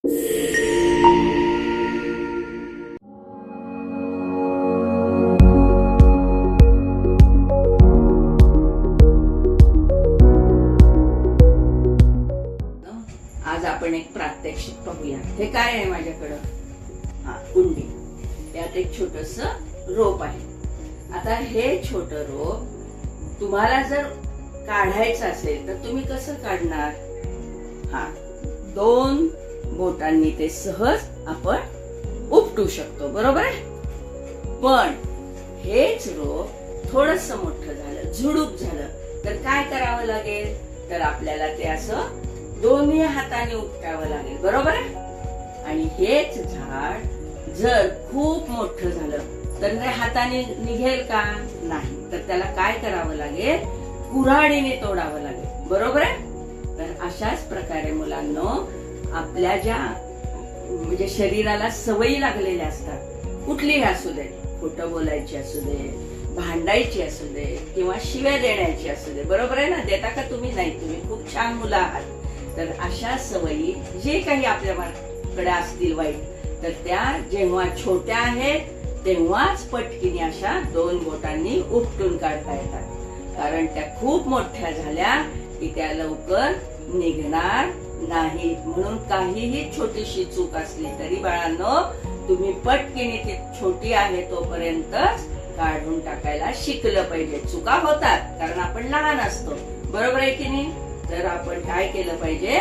आज आपण एक प्रात्यक्षिक पाहूया। हे काय आहे माझ्याकडं? कुंडी। यात एक छोटस रोप आहे। आता हे छोट रोप तुम्हाला जर काढायचं असेल तर तुम्ही कसं काढणार? 2 बोटांनी ते सहज आपण उपटू शकतो, बरोबर आहे? पण हेच रोप थोडस मोठं झालं, झुडूप झालं तर काय करावं लागेल? तर आपल्याला ते असं दोन्ही हाताने उपटावं लागेल, बरोबर आहे? आणि हेच झाड जर खूप मोठं झालं तर ते हाताने निघेल का? नाही, तर त्याला काय करावं लागेल? कुऱ्हाडीने तोडावं लागेल, बरोबर आहे? तर अशाच प्रकारे मुलांनो, आपल्या ज्या म्हणजे शरीराला सवयी लागलेल्या असतात, कुठलीही असू दे, खोटं बोलायची असू दे, भांडायची असू दे किंवा शिव्या देण्याची असू दे, बरोबर आहे ना? देता का तुम्ही? नाही, तुम्ही खूप छान मुलं आहात। तर अशा सवयी जे काही आपल्याकडे असतील वाईट, तर त्या जेव्हा छोट्या आहेत तेव्हाच पटकीने अशा 2 बोटांनी उपटून काढता येतात। कारण त्या खूप मोठ्या झाल्या की त्या लवकर निघणार नाही। म्हणून काहीही छोटीशी चूक असली तरी बाळांनो, तुम्ही पटकीने ती छोटी आहे तोपर्यंतच काढून टाकायला शिकलं पाहिजे। चुका होतात कारण आपण लहान असतो, बरोबर आहे की नाही? तर आपण काय केलं पाहिजे?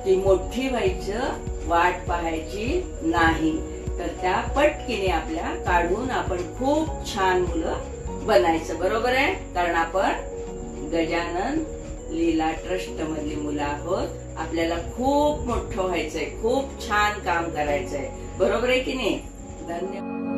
ती मोठी व्हायचं वाट पाहायची नाही, तर त्या पटकीने आपल्या काढून आपण खूप छान मुलं बनायचं, बरोबर आहे? कारण आपण गजानन लीला ट्रस्ट मधली मुलं आहोत। आपल्याला खूप मोठं व्हायचंय, खूप छान काम करायचंय, बरोबर आहे की नाही? धन्यवाद।